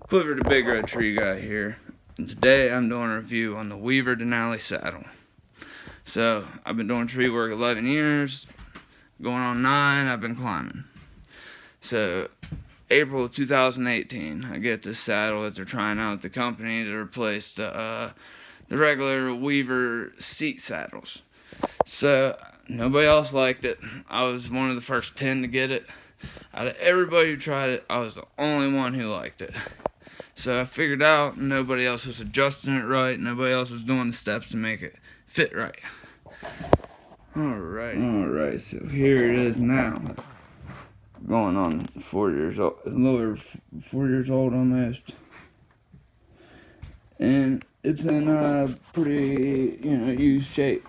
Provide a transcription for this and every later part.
Clifford the Big Red Tree Guy here, and today I'm doing a review on the Weaver Denali saddle. So, I've been doing tree work 11 years, going on 9, I've been climbing. So, April 2018, I get this saddle that they're trying out at the company to replace the regular Weaver seat saddles. So, nobody else liked it. I was one of the first 10 to get it. Out of everybody who tried it, I was the only one who liked it. So I figured out nobody else was adjusting it right, nobody else was doing the steps to make it fit right. Alright, so here it is now. Going on 4 years old, a little over 4 years old almost. And it's in a pretty, used shape.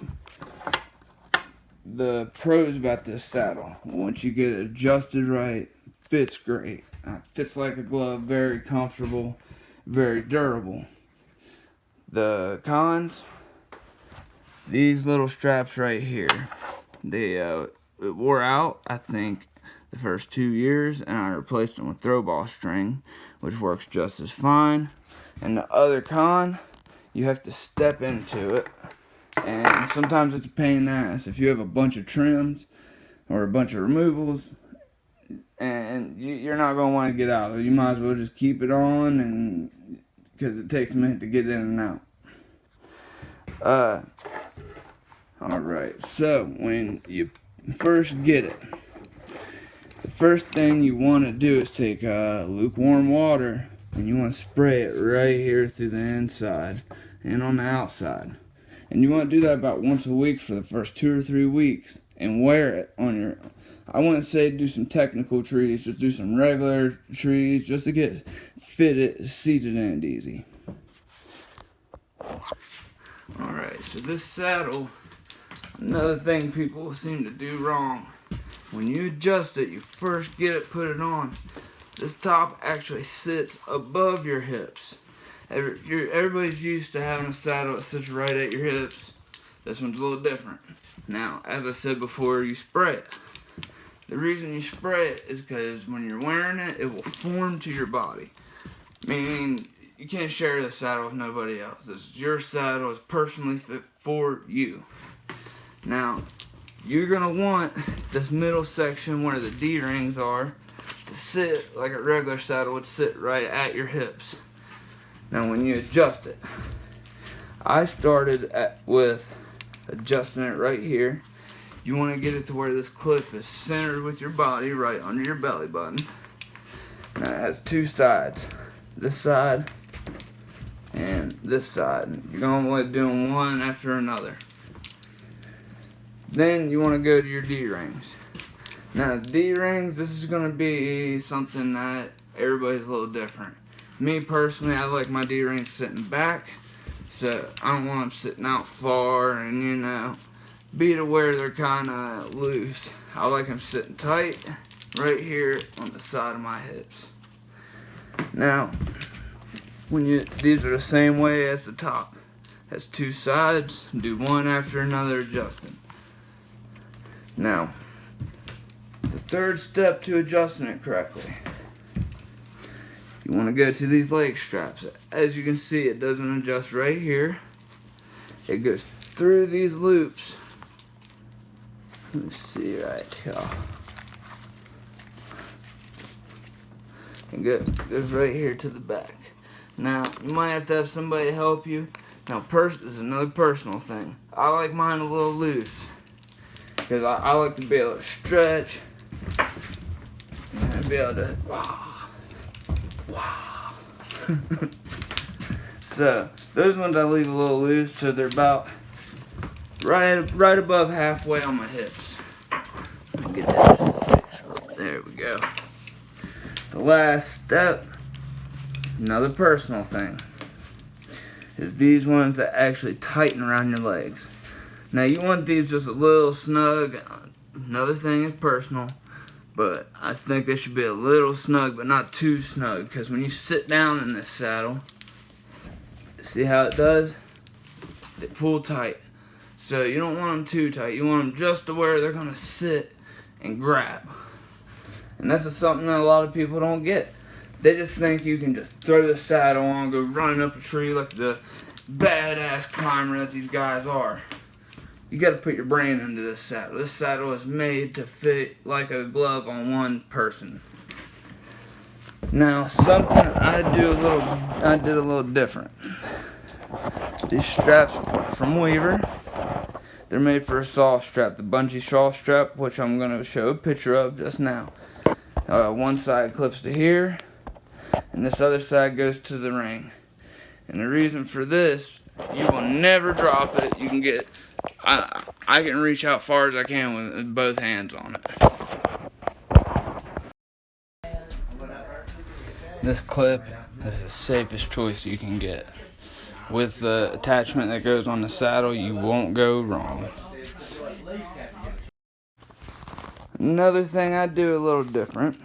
The pros about this saddle, once you get it adjusted right, fits great. Fits like a glove, very comfortable, very durable. The cons, these little straps right here, they it wore out, I think, the first 2 years, and I replaced them with throw ball string, which works just as fine. And the other con, you have to step into it, and sometimes it's a pain in the ass. If you have a bunch of trims or a bunch of removals, and you're not going to want to get out of it. You might as well just keep it on, and because it takes a minute to get in and out. Alright, so when you first get it, the first thing you want to do is take lukewarm water, and you want to spray it right here through the inside and on the outside. And you want to do that about once a week for the first 2 or 3 weeks, and wear it on your, I wouldn't say do some technical trees, just do some regular trees just to get seated in it easy. Alright, so this saddle, another thing people seem to do wrong. When you adjust it, you first get it, put it on, this top actually sits above your hips. Everybody's used to having a saddle that sits right at your hips. This one's a little different. Now, as I said before, you spray it. The reason you spray it is because when you're wearing it, it will form to your body. Meaning, you can't share this saddle with nobody else. This is your saddle, it's personally fit for you. Now, you're going to want this middle section where the D-rings are to sit like a regular saddle would sit right at your hips. Now, when you adjust it, I started with adjusting it right here. You want to get it to where this clip is centered with your body, right under your belly button. Now, it has 2 sides, this side and this side. You're going to want to do them one after another. Then you want to go to your D-rings. Now, D-rings, this is going to be something that everybody's a little different. Me personally, I like my D-rings sitting back, so I don't want them sitting out far and, be to where they're kind of loose. I like them sitting tight right here on the side of my hips. Now, these are the same way as the top. Has 2 sides, do one after another adjusting. Now, the third step to adjusting it correctly, you want to go to these leg straps. As you can see, it doesn't adjust right here. It goes through these loops. Let me see right here. It goes right here to the back. Now, you might have to have somebody help you. Now, this is another personal thing. I like mine a little loose, because I like to be able to stretch and be able to, wow. So, those ones I leave a little loose, so they're about right above halfway on my hips. Let me get that fixed. There we go. The last step, another personal thing, is these ones that actually tighten around your legs. Now, you want these just a little snug. Another thing is personal, but I think they should be a little snug, but not too snug, because when you sit down in this saddle, see how it does? They pull tight. So you don't want them too tight. You want them just to where they're going to sit and grab. And that's something that a lot of people don't get. They just think you can just throw the saddle on, go running up a tree like the badass climber that these guys are. You got to put your brain into this saddle. This saddle is made to fit like a glove on one person. Now, something I did a little different. These straps from Weaver, they're made for a saw strap, the bungee saw strap, which I'm going to show a picture of just now. One side clips to here, and this other side goes to the ring. And the reason for this, you will never drop it. You can get, I can reach out far as I can with both hands on it. This clip is the safest choice you can get. With the attachment that goes on the saddle, you won't go wrong. Another thing I do a little different,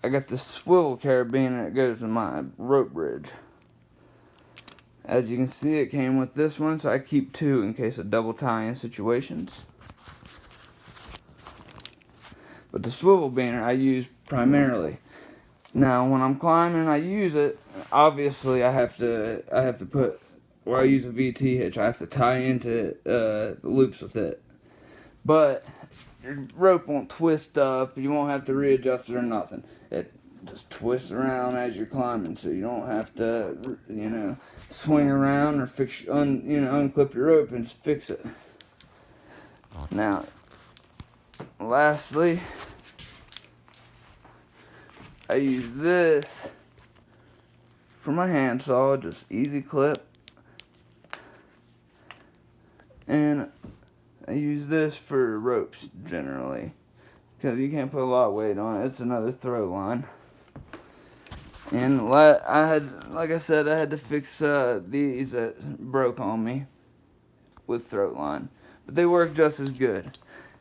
I got this swivel carabiner that goes in my rope bridge. As you can see, it came with this one, so I keep two in case of double tie-in situations. But the swivel biner I use primarily. Now, when I'm climbing, I use it. Obviously, I have to put, where I use a VT hitch, I have to tie into the loops with it. But your rope won't twist up. You won't have to readjust it or nothing. It just twists around as you're climbing, so you don't have to, swing around or unclip your rope and fix it. Now, lastly, I use this for my handsaw, just easy clip, and I use this for ropes generally, because you can't put a lot of weight on it. It's another throw line. And like I said, I had to fix these that broke on me with throat line, but they work just as good.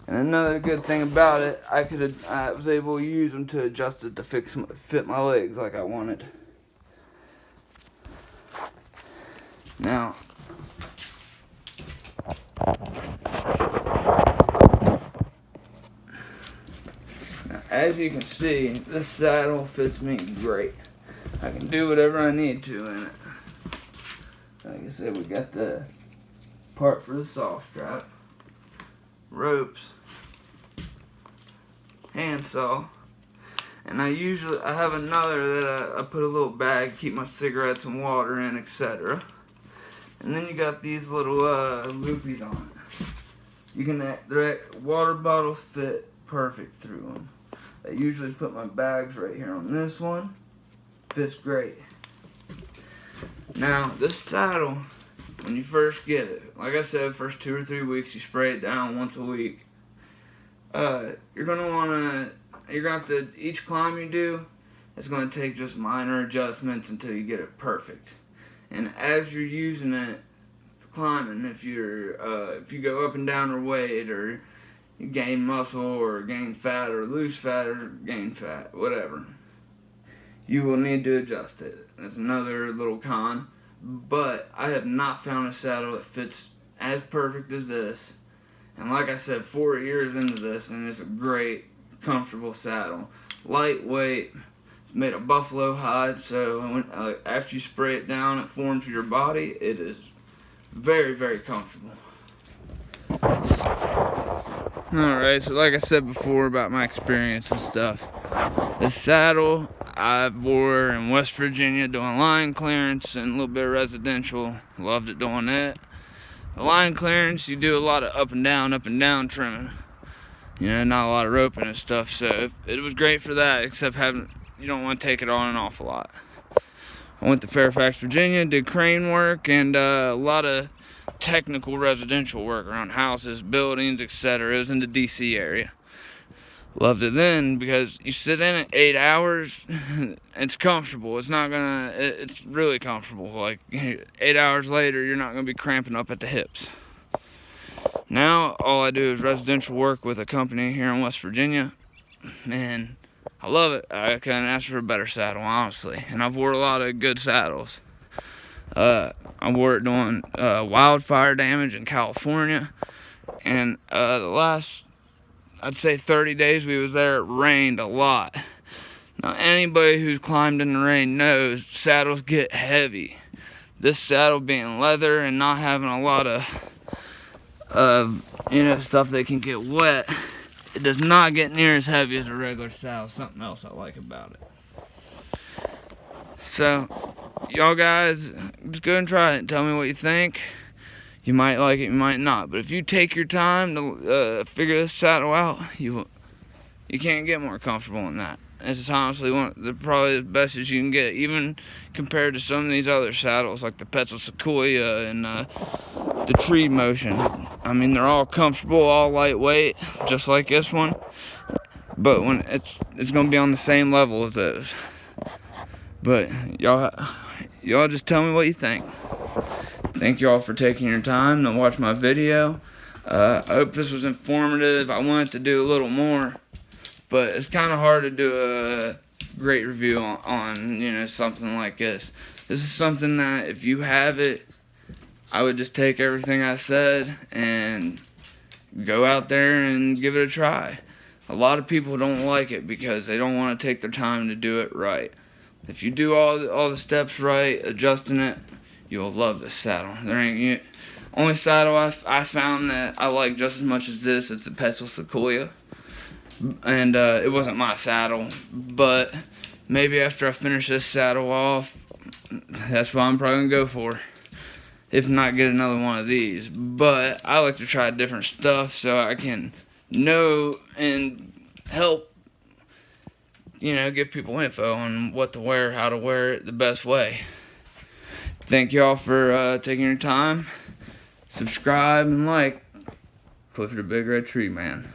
And another good thing about it, I was able to use them to adjust it to fit my legs like I wanted. Now, as you can see, this saddle fits me great. I can do whatever I need to in it. Like I said, we got the part for the saw strap, ropes, handsaw, and I have another that I put a little bag, keep my cigarettes and water in, etc. And then you got these little loopies on it. Their water bottles fit perfect through them. I usually put my bags right here on this one. Fits great. Now, this saddle, when you first get it, like I said, first 2 or 3 weeks, you spray it down once a week. You're gonna have to, each climb you do, it's gonna take just minor adjustments until you get it perfect. And as you're using it for climbing, if you go up and down or weight, or you gain muscle or gain fat or lose fat or gain fat, whatever, you will need to adjust it. That's another little con. But I have not found a saddle that fits as perfect as this. And like I said, 4 years into this, and it's a great, comfortable saddle. Lightweight. It's made of buffalo hide, so after you spray it down, it forms to your body. It is very, very comfortable. Alright, so like I said before about my experience and stuff, this saddle I wore in West Virginia doing line clearance and a little bit of residential. Loved it doing that. The line clearance, you do a lot of up and down trimming. Not a lot of roping and stuff, so it was great for that, except you don't want to take it on and off a lot. I went to Fairfax, Virginia, did crane work and a lot of technical residential work around houses, buildings, etc. It was in the DC area. Loved it then because you sit in it 8 hours, it's comfortable. It's really comfortable. Like 8 hours later, you're not gonna be cramping up at the hips. Now, all I do is residential work with a company here in West Virginia, and I love it. I couldn't ask for a better saddle, honestly. And I've wore a lot of good saddles. I wore it doing wildfire damage in California, and the last, I'd say 30 days we was there, it rained a lot. Now, anybody who's climbed in the rain knows saddles get heavy. This saddle being leather and not having a lot of stuff that can get wet, it does not get near as heavy as a regular saddle. Something else I like about it. So, y'all guys, just go and try it and tell me what you think. You might like it, you might not. But if you take your time to figure this saddle out, you can't get more comfortable than that. It's honestly probably the best as you can get, even compared to some of these other saddles like the Petzl Sequoia and the Tree Motion. I mean, they're all comfortable, all lightweight, just like this one. But when it's gonna be on the same level as those. But y'all just tell me what you think. Thank you all for taking your time to watch my video. I hope this was informative. I wanted to do a little more, but it's kind of hard to do a great review on something like this. This is something that if you have it, I would just take everything I said and go out there and give it a try. A lot of people don't like it because they don't want to take their time to do it right. If you do all the steps right, adjusting it, you'll love this saddle. There ain't only saddle I found that I like just as much as this is the Petzl Sequoia, and it wasn't my saddle. But maybe after I finish this saddle off, that's what I'm probably gonna go for. If not, get another one of these. But I like to try different stuff so I can know and help give people info on what to wear, how to wear it the best way. Thank y'all for taking your time. Subscribe and like. Clifford the Big Red Tree Man.